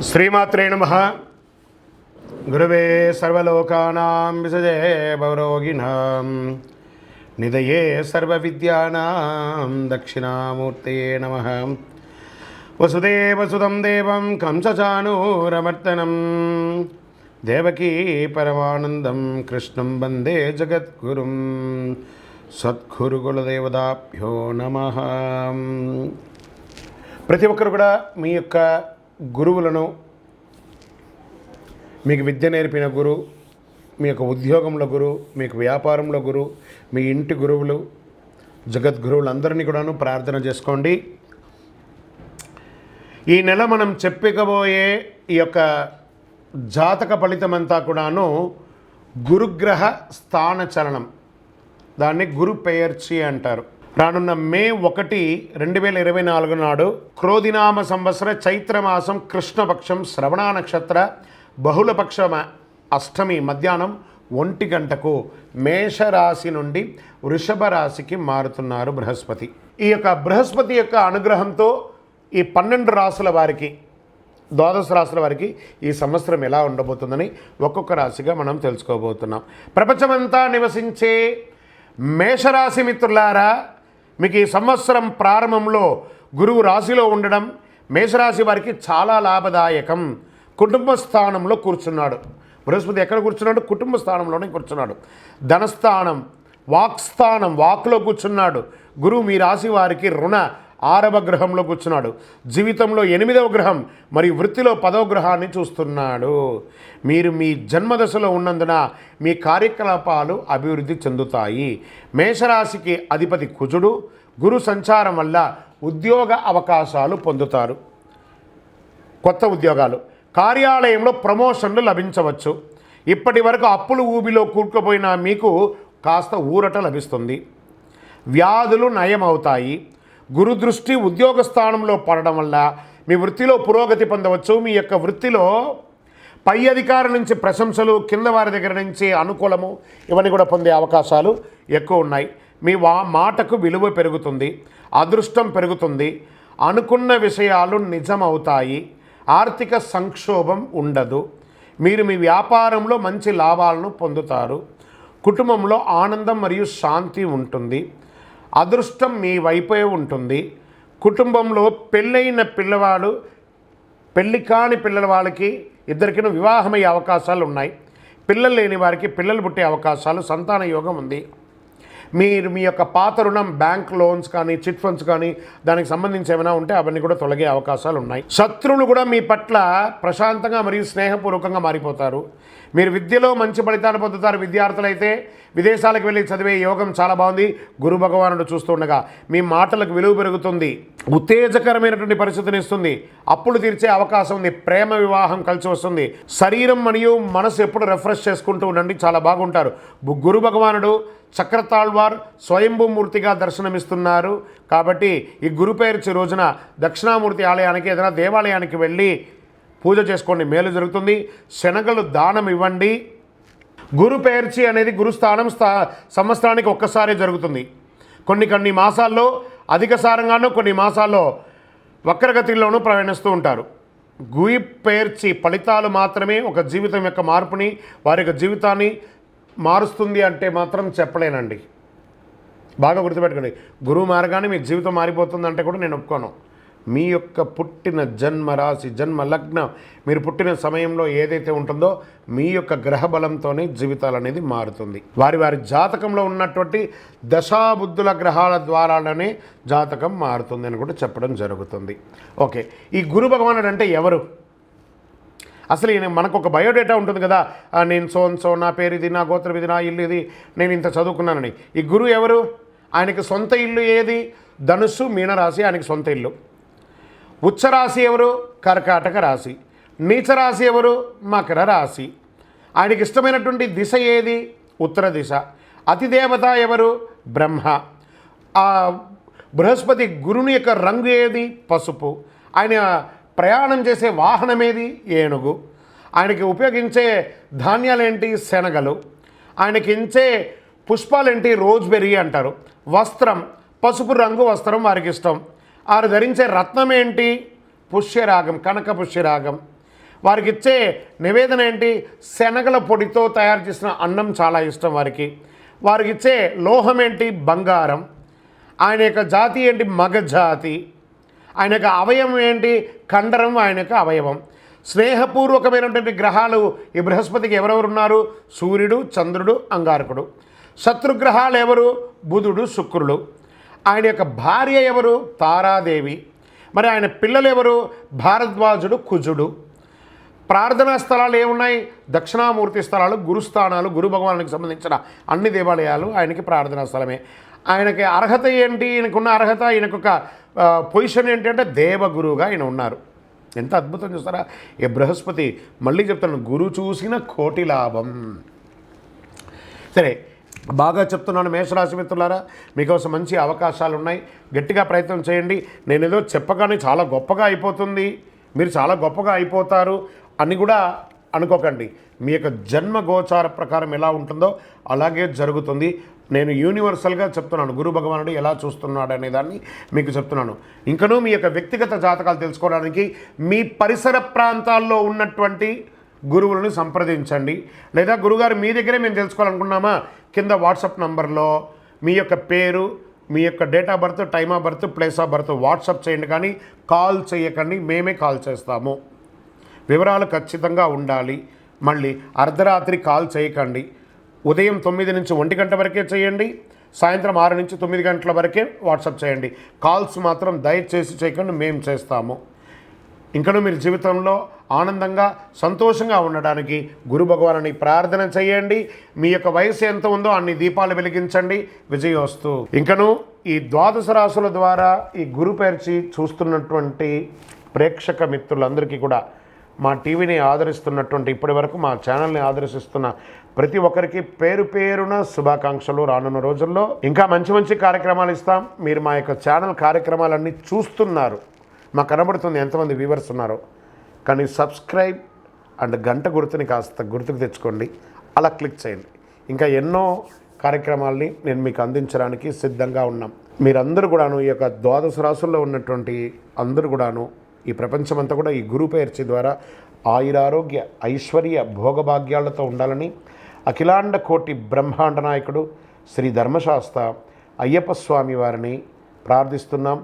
శ్రీమాత్రే నమః. గురవే సర్వలోకానాం విసజే భవరోగిణాం నిదయే సర్వవిద్యానాం దక్షిణామూర్తయే నమః. వసుదేవసుతం దేవం కంసచానూరమర్దనం దేవకీ పరమానందం కృష్ణం వందే జగద్గురుం. సద్గురుకులదేవతాభ్యో నమః. ప్రతి ఒక్కరు కూడా మీ యొక్క గురువులను, మీకు విద్య నేర్పిన గురు, మీ యొక్క ఉద్యోగంలో గురు, మీకు వ్యాపారంలో గురు, మీ ఇంటి గురువులు, జగద్గురువులందరినీ కూడాను ప్రార్థన చేసుకోండి. ఈ నెల మనం చెప్పకపోయే ఈ యొక్క జాతక ఫలితమంతా కూడాను గురుగ్రహ స్థాన చలనం, దాన్ని గురు పెయర్చి అంటారు. రానున్న మే 1, 2024 నాడు క్రోధినామ సంవత్సర చైత్రమాసం కృష్ణపక్షం శ్రవణ నక్షత్ర బహుళపక్ష అష్టమి మధ్యాహ్నం 1 గంటకు మేషరాశి నుండి వృషభ రాశికి మారుతున్నారు బృహస్పతి. ఈ యొక్క బృహస్పతి యొక్క అనుగ్రహంతో ఈ 12 రాశుల వారికి, ద్వాదశ రాశుల వారికి ఈ సంవత్సరం ఎలా ఉండబోతుందని ఒక్కొక్క రాశిగా మనం తెలుసుకోబోతున్నాం. ప్రపంచమంతా నివసించే మేషరాశి మిత్రులారా, మీకు ఈ సంవత్సరం ప్రారంభంలో గురువు రాశిలో ఉండడం మేషరాశి వారికి చాలా లాభదాయకం. కుటుంబ స్థానంలో కూర్చున్నాడు బృహస్పతి. ఎక్కడ కూర్చున్నాడు? కుటుంబ స్థానంలోనే కూర్చున్నాడు. ధనస్థానం, వాక్స్థానం, వాక్లో కూర్చున్నాడు గురువు. మీ రాశి వారికి రుణ 6వ గ్రహంలో కూర్చున్నాడు. జీవితంలో 8వ గ్రహం మరియు వృత్తిలో 10వ గ్రహాన్ని చూస్తున్నాడు. మీరు మీ జన్మదశలో ఉన్నందున మీ కార్యకలాపాలు అభివృద్ధి చెందుతాయి. మేషరాశికి అధిపతి కుజుడు. గురు సంచారం వల్ల ఉద్యోగ అవకాశాలు పొందుతారు. కొత్త ఉద్యోగాలు, కార్యాలయంలో ప్రమోషన్లు లభించవచ్చు. ఇప్పటి వరకు అప్పులు ఊబిలో కూరుకుపోయిన మీకు కాస్త ఊరట లభిస్తుంది. వ్యాధులు నయమవుతాయి. గురు దృష్టి ఉద్యోగ స్థానంలో పడడం వల్ల మీ వృత్తిలో పురోగతి పొందవచ్చు. మీ యొక్క వృత్తిలో పై అధికారి నుంచి ప్రశంసలు, కింద వారి దగ్గర నుంచి అనుకూలము, ఇవన్నీ కూడా పొందే అవకాశాలు ఎక్కువ ఉన్నాయి. మీ మాటకు విలువ పెరుగుతుంది, అదృష్టం పెరుగుతుంది, అనుకున్న విషయాలు నిజమవుతాయి, ఆర్థిక సంక్షోభం ఉండదు. మీరు మీ వ్యాపారంలో మంచి లాభాలను పొందుతారు. కుటుంబంలో ఆనందం మరియు శాంతి ఉంటుంది. అదృష్టం మీ వైపే ఉంటుంది. కుటుంబంలో పెళ్ళైన పిల్లవాడు, పెళ్ళి కాని పిల్లల వాళ్ళకి ఇద్దరికీ వివాహమయ్యే అవకాశాలు ఉన్నాయి. పిల్లలు లేని వారికి పిల్లలు పుట్టే అవకాశాలు, సంతాన యోగం ఉంది. మీరు మీ యొక్క పాత రుణం, బ్యాంక్ లోన్స్ కానీ, చిట్ ఫండ్స్ కానీ, దానికి సంబంధించి ఏమైనా ఉంటే అవన్నీ కూడా తొలగే అవకాశాలు ఉన్నాయి. శత్రువులు కూడా మీ పట్ల ప్రశాంతంగా మరియు స్నేహపూర్వకంగా మారిపోతారు. మీరు విద్యలో మంచి ఫలితాన్ని పొందుతారు. విద్యార్థులైతే విదేశాలకు వెళ్ళి చదివే యోగం చాలా బాగుంది. గురు భగవానుడు చూస్తుండగా మీ మాటలకు విలువ పెరుగుతుంది. ఉత్తేజకరమైనటువంటి పరిస్థితిని ఇస్తుంది. అప్పులు తీర్చే అవకాశం ఉంది. ప్రేమ వివాహం కలిసి వస్తుంది. శరీరం మరియు మనసు ఎప్పుడు రిఫ్రెష్ చేసుకుంటూ ఉండండి, చాలా బాగుంటారు. గురు భగవానుడు చక్రతాళ్వార్ స్వయంభూమూర్తిగా దర్శనమిస్తున్నారు. కాబట్టి ఈ గురు పేర్చి రోజున దక్షిణామూర్తి ఆలయానికి, ఏదైనా దేవాలయానికి వెళ్ళి పూజ చేసుకోండి, మేలు జరుగుతుంది. శనగలు దానం ఇవ్వండి. గురు పేర్చి అనేది గురుస్థానం సంవత్సరానికి ఒక్కసారి జరుగుతుంది. కొన్ని మాసాల్లో అధిక సారంగానూ, కొన్ని మాసాల్లో వక్రగతిలోనూ ప్రయాణిస్తూ ఉంటారు. గురు పేర్చి ఫలితాలు మాత్రమే ఒక జీవితం యొక్క మార్పుని, వారి యొక్క జీవితాన్ని మారుస్తుంది అంటే మాత్రం చెప్పలేనండి. బాగా గుర్తుపెట్టుకోండి, గురువు మారగానే మీ జీవితం మారిపోతుందంటే కూడా నేను ఒప్పుకోను. మీ యొక్క పుట్టిన జన్మ రాశి, జన్మ లగ్నం, మీరు పుట్టిన సమయంలో ఏదైతే ఉంటుందో మీ యొక్క గ్రహ బలంతోనే జీవితాలు అనేది మారుతుంది. వారి జాతకంలో ఉన్నటువంటి దశాబుద్ధుల గ్రహాల ద్వారానే జాతకం మారుతుంది అని కూడా చెప్పడం జరుగుతుంది. ఓకే, ఈ గురు భగవానుడు అంటే ఎవరు? అసలు మనకు ఒక బయోడేటా ఉంటుంది కదా, నేను సో నా పేరు ఇది, నా గోత్రం ఇది, నా ఇల్లు ఇది, నేను ఇంత చదువుకున్నానని. ఈ గురువు ఎవరు? ఆయనకి సొంత ఇల్లు ఏది? ధనుస్సు, మీనరాశి ఆయనకి సొంత ఇల్లు. ఉచ్చరాశి ఎవరు? కర్కాటక రాశి. నీచరాశి ఎవరు? మకర రాశి. ఆయనకి ఇష్టమైనటువంటి దిశ ఏది? ఉత్తర దిశ. అతిదేవత ఎవరు? బ్రహ్మ. బృహస్పతి గురుని యొక్క రంగు ఏది? పసుపు. ఆయన ప్రయాణం చేసే వాహనం ఏది? ఏనుగు. ఆయనకి ఉపయోగించే ధాన్యాలేంటి? శనగలు. ఆయనకి ఇచ్చే పుష్పాలేంటి? రోజ్బెర్రీ అంటారు. వస్త్రం, పసుపు రంగు వస్త్రం వారికి ఇష్టం. వారు ధరించే రత్నం ఏంటి? పుష్యరాగం, కనక పుష్యరాగం. వారికి ఇచ్చే నివేదన ఏంటి? శనగల పొడితో తయారు చేసిన అన్నం చాలా ఇష్టం వారికి. వారికి ఇచ్చే లోహం ఏంటి? బంగారం. ఆయన యొక్క జాతి ఏంటి? మగ జాతి. ఆయన యొక్క అవయవం ఏంటి? కండరం ఆయన యొక్క అవయవం. స్నేహపూర్వకమైనటువంటి గ్రహాలు ఈ బృహస్పతికి ఎవరెవరు ఉన్నారు? సూర్యుడు, చంద్రుడు, అంగారకుడు. శత్రుగ్రహాలు ఎవరు? బుధుడు, శుక్రుడు. ఆయన యొక్క భార్య ఎవరు? తారాదేవి. మరి ఆయన పిల్లలు ఎవరు? భారద్వాజుడు, కుజుడు. ప్రార్థనా స్థలాలు ఏమున్నాయి? దక్షిణామూర్తి స్థలాలు, గురుస్థానాలు, గురు భగవానునికి సంబంధించిన అన్ని దేవాలయాలు ఆయనకి ప్రార్థనా స్థలమే. ఆయనకి అర్హత ఏంటి? ఈయనకున్న అర్హత, ఈయనకొక పొజిషన్ ఏంటంటే దేవగురువుగా ఆయన ఉన్నారు. ఎంత అద్భుతం చూస్తారా ఈ బృహస్పతి. మళ్ళీ చెప్తాను, గురు చూసిన కోటి లాభం. సరే, బాగా చెప్తున్నాను మేషరాశి మిత్రులారా, మీకోసం మంచి అవకాశాలు ఉన్నాయి. గట్టిగా ప్రయత్నం చేయండి. నేను ఏదో చెప్పగానే చాలా గొప్పగా అయిపోతుంది, మీరు చాలా గొప్పగా అయిపోతారు అని కూడా అనుకోకండి. మీ యొక్క జన్మ గోచార ప్రకారం ఎలా ఉంటుందో అలాగే జరుగుతుంది. నేను యూనివర్సల్గా చెప్తున్నాను, గురు భగవానుడు ఎలా చూస్తున్నాడు అనే దాన్ని మీకు చెప్తున్నాను. ఇంకనూ మీ యొక్క వ్యక్తిగత జాతకాలు తెలుసుకోవడానికి మీ పరిసర ప్రాంతాల్లో ఉన్నటువంటి గురువులను సంప్రదించండి. లేదా గురుగారు మీ దగ్గరే మేము తెలుసుకోవాలనుకున్నామా, కింద వాట్సాప్ నంబర్లో మీ యొక్క పేరు, మీ యొక్క date of birth, time of birth, place of birth WhatsApp చేయండి, కానీ కాల్ చేయకండి. మేమే కాల్ చేస్తాము. వివరాలు ఖచ్చితంగా ఉండాలి. మళ్ళీ అర్ధరాత్రి కాల్ చేయకండి. ఉదయం 9 నుంచి 1 గంట వరకే చేయండి. సాయంత్రం 6 నుంచి 9 గంటల వరకే వాట్సాప్ చేయండి. కాల్స్ మాత్రం దయచేసి చేయకండి, మేము చేస్తాము. ఇంకనూ మీరు జీవితంలో ఆనందంగా సంతోషంగా ఉండడానికి గురు భగవానుని ప్రార్థన చేయండి. మీ యొక్క వయసు ఎంత ఉందో అన్ని దీపాలు వెలిగించండి. విజయోస్తు. ఇంకనూ ఈ ద్వాదశ రాశుల ద్వారా ఈ గురు పేర్చి చూస్తున్నటువంటి ప్రేక్షక మిత్రులందరికీ కూడా, మా టీవీని ఆదరిస్తున్నటువంటి ఇప్పటి వరకు మా ఛానల్ని ఆదరిస్తున్న ప్రతి ఒక్కరికి పేరు పేరున శుభాకాంక్షలు. రానున్న రోజుల్లో ఇంకా మంచి మంచి కార్యక్రమాలు ఇస్తాం. మీరు మా యొక్క ఛానల్ కార్యక్రమాలన్నీ చూస్తున్నారు, మాకు కనబడుతుంది ఎంతమంది వ్యూవర్స్ ఉన్నారో. కానీ సబ్స్క్రైబ్ అండ్ గంట గుర్తుని కాస్త గుర్తుకు తెచ్చుకోండి, అలా క్లిక్ చేయండి. ఇంకా ఎన్నో కార్యక్రమాల్ని నేను మీకు అందించడానికి సిద్ధంగా ఉన్నాం. మీరందరూ కూడాను, ఈ యొక్క ద్వాదశ రాశుల్లో ఉన్నటువంటి అందరూ కూడాను, ఈ ప్రపంచమంతా కూడా ఈ గురు పేర్చి ద్వారా ఆయురారోగ్య ఐశ్వర్య భోగభాగ్యాలతో ఉండాలని అఖిలాండ కోటి బ్రహ్మాండ నాయకుడు శ్రీ ధర్మశాస్త్ర అయ్యప్ప స్వామి వారిని ప్రార్థిస్తున్నాం.